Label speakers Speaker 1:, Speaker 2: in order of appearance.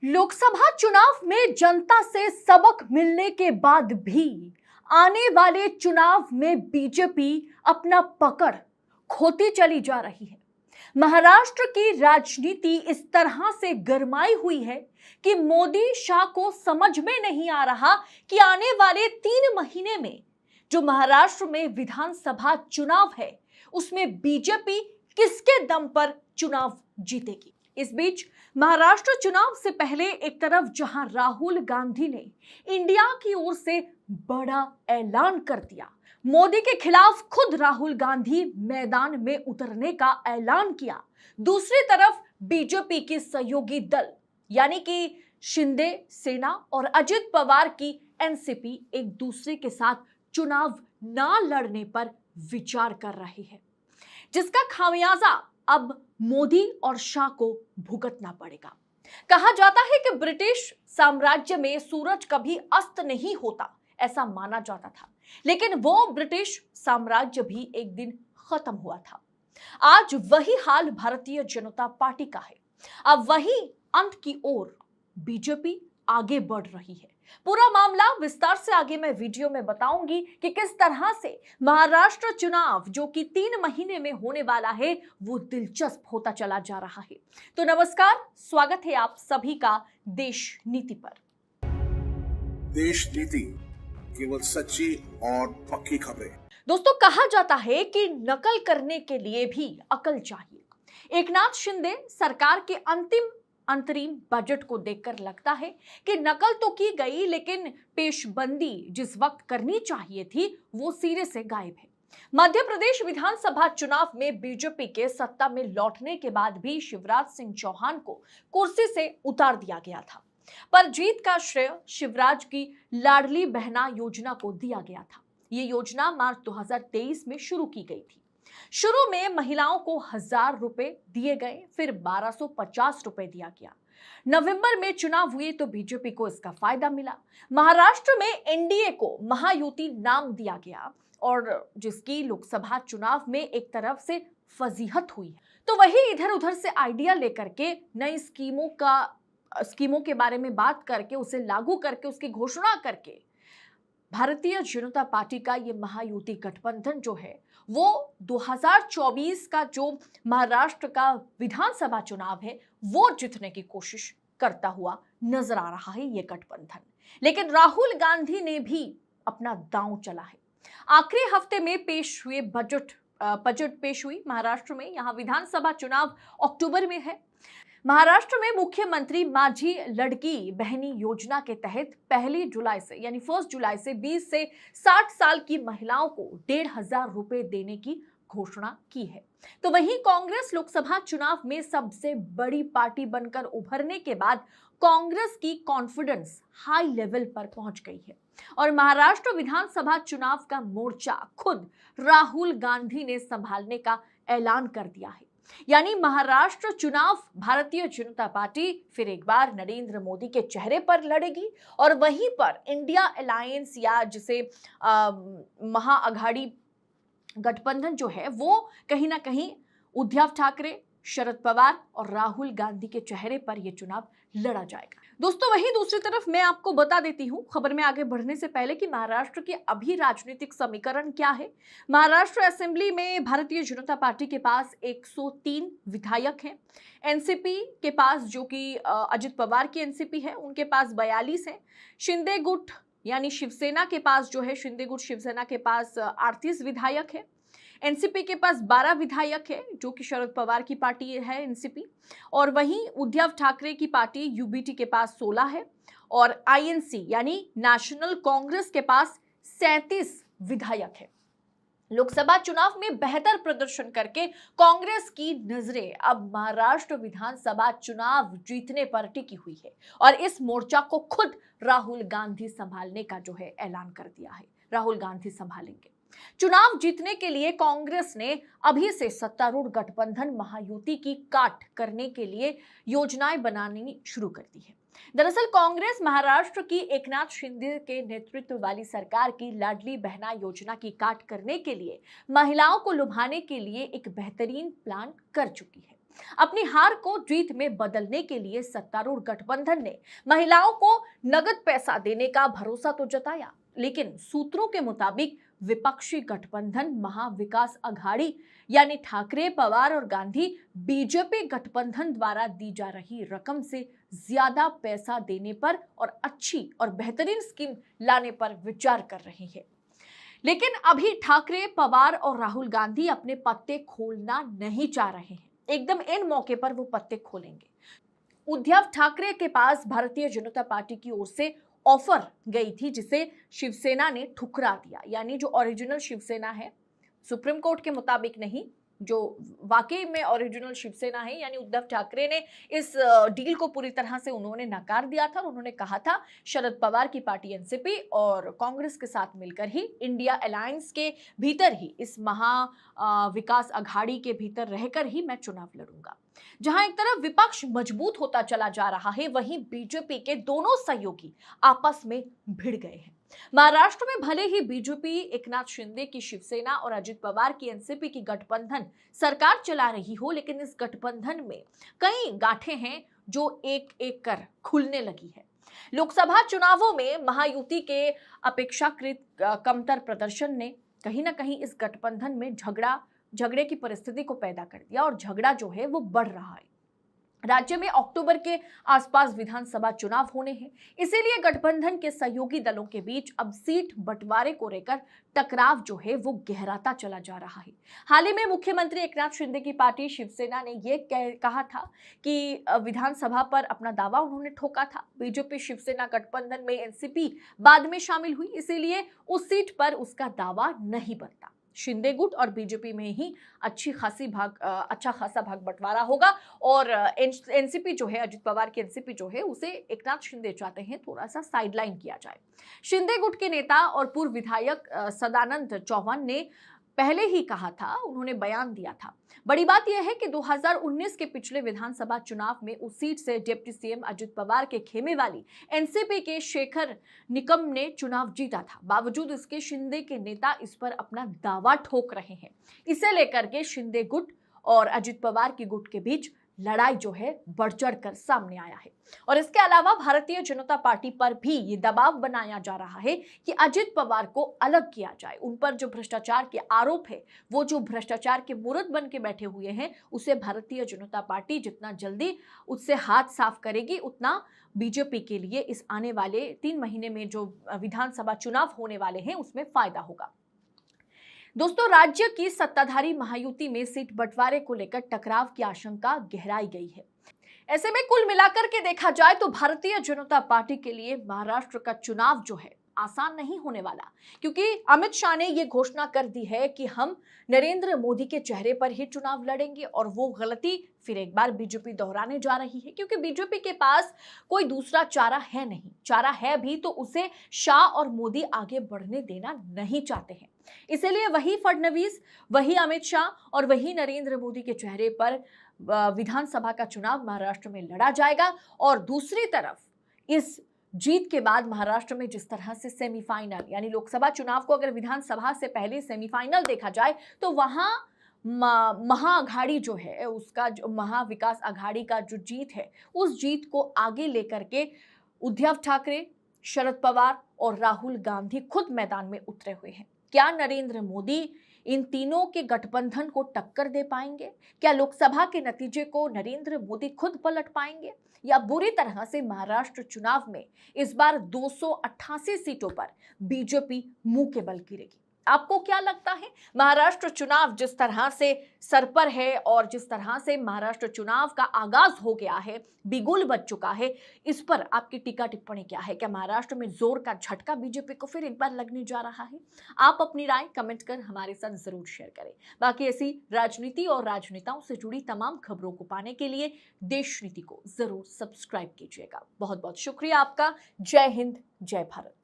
Speaker 1: लोकसभा चुनाव में जनता से सबक मिलने के बाद भी आने वाले चुनाव में बीजेपी अपना पकड़ खोती चली जा रही है। महाराष्ट्र की राजनीति इस तरह से गरमाई हुई है कि मोदी शाह को समझ में नहीं आ रहा कि आने वाले 3 महीने में जो महाराष्ट्र में विधानसभा चुनाव है उसमें बीजेपी किसके दम पर चुनाव जीतेगी। इस बीच महाराष्ट्र चुनाव से पहले एक तरफ जहां राहुल गांधी ने इंडिया की ओर से बड़ा ऐलान कर दिया, मोदी के खिलाफ खुद राहुल गांधी मैदान में उतरने का ऐलान किया, दूसरी तरफ बीजेपी की सहयोगी दल यानी कि शिंदे सेना और अजित पवार की एनसीपी एक दूसरे के साथ चुनाव ना लड़ने पर विचार कर रही है, जिसका खामियाजा अब मोदी और शाह को भुगतना पड़ेगा। कहा जाता है कि ब्रिटिश साम्राज्य में सूरज कभी अस्त नहीं होता, ऐसा माना जाता था, लेकिन वो ब्रिटिश साम्राज्य भी एक दिन खत्म हुआ था। आज वही हाल भारतीय जनता पार्टी का है। अब वही अंत की ओर बीजेपी आगे बढ़ रही है। पूरा मामला विस्तार से आगे मैं वीडियो में बताऊंगी कि किस तरह से महाराष्ट्र चुनाव जो कि 3 महीने में होने वाला है वो दिलचस्प होता चला जा रहा है। तो नमस्कार, स्वागत है आप सभी का देश नीति पर।
Speaker 2: देश नीति, केवल सच्ची और पक्की खबरें।
Speaker 1: दोस्तों, कहा जाता है कि नकल करने के लिए भी अकल चाहिए। एकनाथ शिंदे सरकार के अंतरिम बजट को देखकर लगता है कि नकल तो की गई, लेकिन पेशबंदी जिस वक्त करनी चाहिए थी वो सिरे से गायब है। मध्य प्रदेश विधानसभा चुनाव में बीजेपी के सत्ता में लौटने के बाद भी शिवराज सिंह चौहान को कुर्सी से उतार दिया गया था, पर जीत का श्रेय शिवराज की लाडली बहना योजना को दिया गया था। ये योजना मार्च 2023 में शुरू की गई थी। शुरू में महिलाओं को 1000 रुपए दिए गए, फिर 1250 रुपए दिया गया। नवंबर में चुनाव हुए तो बीजेपी को इसका फायदा मिला। महाराष्ट्र में एनडीए को महायुति नाम दिया गया और जिसकी लोकसभा चुनाव में एक तरफ से फजीहत हुई है, तो वही इधर उधर से आइडिया लेकर के नई स्कीमों के बारे में बात करके उसे लागू करके उसकी घोषणा करके भारतीय जनता पार्टी का ये महायुति गठबंधन जो है वो 2024 का जो महाराष्ट्र का विधानसभा चुनाव है वो जीतने की कोशिश करता हुआ नजर आ रहा है ये गठबंधन। लेकिन राहुल गांधी ने भी अपना दांव चला है। आखिरी हफ्ते में पेश हुए बजट पेश हुई महाराष्ट्र में। यहाँ विधानसभा चुनाव अक्टूबर में है। महाराष्ट्र में मुख्यमंत्री माझी लड़की बहनी योजना के तहत 1 जुलाई से 20 से 60 साल की महिलाओं को 1500 रुपए देने की घोषणा की है। तो वहीं कांग्रेस लोकसभा चुनाव में सबसे बड़ी पार्टी बनकर उभरने के बाद कांग्रेस की कॉन्फिडेंस हाई लेवल पर पहुंच गई है और महाराष्ट्र विधानसभा चुनाव का मोर्चा खुद राहुल गांधी ने संभालने का ऐलान कर दिया है। यानी महाराष्ट्र चुनाव भारतीय जनता पार्टी फिर एक बार नरेंद्र मोदी के चेहरे पर लड़ेगी और वहीं पर इंडिया अलायंस या जिसे महाअघाड़ी गठबंधन जो है वो कहीं ना कहीं उद्धव ठाकरे, शरद पवार और राहुल गांधी के चेहरे पर यह चुनाव लड़ा जाएगा। दोस्तों, वहीं दूसरी तरफ मैं आपको बता देती हूं खबर में आगे बढ़ने से पहले कि महाराष्ट्र के अभी राजनीतिक समीकरण क्या है। महाराष्ट्र असेंबली में भारतीय जनता पार्टी के पास 103 विधायक हैं। एनसीपी के पास जो कि अजित पवार की एनसीपी है उनके पास 42 हैं। शिंदे गुट यानी शिवसेना के पास जो है शिंदे गुट शिवसेना के पास 38 विधायक है। एनसीपी के पास 12 विधायक है जो कि शरद पवार की पार्टी है एनसीपी, और वहीं उद्धव ठाकरे की पार्टी यूबीटी के पास 16 है और आईएनसी यानी नेशनल कांग्रेस के पास 37 विधायक है। लोकसभा चुनाव में बेहतर प्रदर्शन करके कांग्रेस की नजरें अब महाराष्ट्र विधानसभा चुनाव जीतने पर टिकी हुई है और इस मोर्चा को खुद राहुल गांधी संभालने का जो है ऐलान कर दिया है। राहुल गांधी संभालेंगे। चुनाव जीतने के लिए कांग्रेस ने अभी से सत्तारूढ़ गठबंधन महायुति की काट करने के लिए योजनाएं बनानी शुरू कर दी है। दरअसल कांग्रेस महाराष्ट्र की एकनाथ शिंदे के नेतृत्व वाली सरकार की लाडली बहना योजना की काट करने के लिए महिलाओं को लुभाने के लिए एक बेहतरीन प्लान कर चुकी है। अपनी हार को जीत में बदलने के लिए सत्तारूढ़ गठबंधन ने महिलाओं को नगद पैसा देने का भरोसा तो जताया, लेकिन सूत्रों के मुताबिक विपक्षी गठबंधन महाविकास अघाड़ी यानी ठाकरे, पवार और गांधी बीजेपी गठबंधन द्वारा दी जा रही रकम से ज्यादा पैसा देने पर और अच्छी और बेहतरीन स्कीम लाने पर विचार कर रही है। लेकिन अभी ठाकरे, पवार और राहुल गांधी अपने पत्ते खोलना नहीं चाह रहे हैं। एकदम इन मौके पर वो पत्ते खोलेंगे। उद्धव ठाकरे के पास भारतीय जनता पार्टी की ओर से ऑफर गई थी, जिसे शिवसेना ने ठुकरा दिया। यानी जो ओरिजिनल शिवसेना है, सुप्रीम कोर्ट के मुताबिक नहीं, जो वाकई में ओरिजिनल शिवसेना है, यानी उद्धव ठाकरे ने इस डील को पूरी तरह से उन्होंने नकार दिया था। उन्होंने कहा था शरद पवार की पार्टी एनसीपी और कांग्रेस के साथ मिलकर ही, इंडिया अलायंस के भीतर ही, इस विकास अघाड़ी के भीतर रहकर ही मैं चुनाव लड़ूंगा। जहां एक तरफ विपक्ष मजबूत होता चला जा रहा है, वहीं बीजेपी के दोनों सहयोगी आपस में भिड़ गए हैं। महाराष्ट्र में भले ही बीजेपी एकनाथ शिंदे की शिवसेना और अजित पवार की एनसीपी की गठबंधन सरकार चला रही हो, लेकिन इस गठबंधन में कई गांठें हैं जो एक एक कर खुलने लगी है। लोकसभा चुनावों में महायुति के अपेक्षाकृत कमतर प्रदर्शन ने कहीं ना कहीं इस गठबंधन में झगड़े की परिस्थिति को पैदा कर दिया और झगड़ा जो है वो बढ़ रहा है। राज्य में अक्टूबर के आसपास विधानसभा चुनाव होने हैं, इसीलिए गठबंधन के सहयोगी दलों के बीच अब सीट बंटवारे को लेकर टकराव जो है वो गहराता चला जा रहा है। हाल ही में मुख्यमंत्री एकनाथ शिंदे की पार्टी शिवसेना ने ये कहा था कि विधानसभा पर अपना दावा उन्होंने ठोका था। बीजेपी शिवसेना गठबंधन में एनसीपी बाद में शामिल हुई, इसीलिए उस सीट पर उसका दावा नहीं बनता। शिंदे गुट और बीजेपी में ही अच्छा खासा भाग बंटवारा होगा और एनसीपी जो है, अजित पवार की एनसीपी जो है, उसे एकनाथ शिंदे चाहते हैं थोड़ा सा साइडलाइन किया जाए। शिंदे गुट के नेता और पूर्व विधायक सदानंद चौहान ने पहले ही कहा था, उन्होंने बयान दिया था। बड़ी बात यह है कि 2019 के पिछले विधानसभा चुनाव में उस सीट से डिप्टी सीएम अजित पवार के खेमे वाली एनसीपी के शेखर निकम ने चुनाव जीता था। बावजूद इसके शिंदे के नेता इस पर अपना दावा ठोक रहे हैं। इसे लेकर के शिंदे गुट और अजित पवार की गुट के बीच लड़ाई जो है बढ़ चढ़ कर सामने आया है। और इसके अलावा भारतीय जनता पार्टी पर भी ये दबाव बनाया जा रहा है कि अजित पवार को अलग किया जाए। उन पर जो भ्रष्टाचार के आरोप है, वो जो भ्रष्टाचार के मूर्त बन के बैठे हुए हैं, उसे भारतीय जनता पार्टी जितना जल्दी उससे हाथ साफ करेगी, उतना बीजेपी के लिए इस आने वाले 3 महीने में जो विधानसभा चुनाव होने वाले हैं उसमें फायदा होगा। दोस्तों, राज्य की सत्ताधारी महायुति में सीट बंटवारे को लेकर टकराव की आशंका गहराई गई है। ऐसे में कुल मिलाकर के देखा जाए तो भारतीय जनता पार्टी के लिए महाराष्ट्र का चुनाव जो है आसान नहीं होने वाला, क्योंकि अमित शाह ने यह घोषणा कर दी है कि हम नरेंद्र मोदी के चेहरे पर ही चुनाव लड़ेंगे। और वो गलती फिर एक बार बीजेपी दोहराने जा रही है, क्योंकि बीजेपी के पास कोई दूसरा चारा है नहीं। चारा है भी तो उसे शाह और मोदी आगे बढ़ने देना नहीं चाहते हैं। इसलिए वही फडणवीस, वही अमित शाह और वही नरेंद्र मोदी के चेहरे पर विधानसभा का चुनाव महाराष्ट्र में लड़ा जाएगा। और दूसरी तरफ इस जीत के बाद महाराष्ट्र में जिस तरह से सेमीफाइनल, यानी लोकसभा चुनाव को अगर विधानसभा से पहले सेमीफाइनल देखा जाए तो वहां महाअघाड़ी जो है, उसका जो महाविकास अघाड़ी का जो जीत है, उस जीत को आगे लेकर के उद्धव ठाकरे, शरद पवार और राहुल गांधी खुद मैदान में उतरे हुए हैं। क्या नरेंद्र मोदी इन तीनों के गठबंधन को टक्कर दे पाएंगे? क्या लोकसभा के नतीजे को नरेंद्र मोदी खुद पलट पाएंगे, या बुरी तरह से महाराष्ट्र चुनाव में इस बार 288 सीटों पर बीजेपी मुंह के बल गिरेगी? आपको क्या लगता है? महाराष्ट्र चुनाव जिस तरह से सर पर है और जिस तरह से महाराष्ट्र चुनाव का आगाज हो गया है, बिगुल बज चुका है, इस पर आपकी टीका टिप्पणी क्या है? क्या महाराष्ट्र में जोर का झटका बीजेपी को फिर एक बार लगने जा रहा है? आप अपनी राय कमेंट कर हमारे साथ जरूर शेयर करें। बाकी ऐसी राजनीति और राजनेताओं से जुड़ी तमाम खबरों को पाने के लिए देश नीति को जरूर सब्सक्राइब कीजिएगा। बहुत बहुत शुक्रिया आपका। जय हिंद, जय भारत।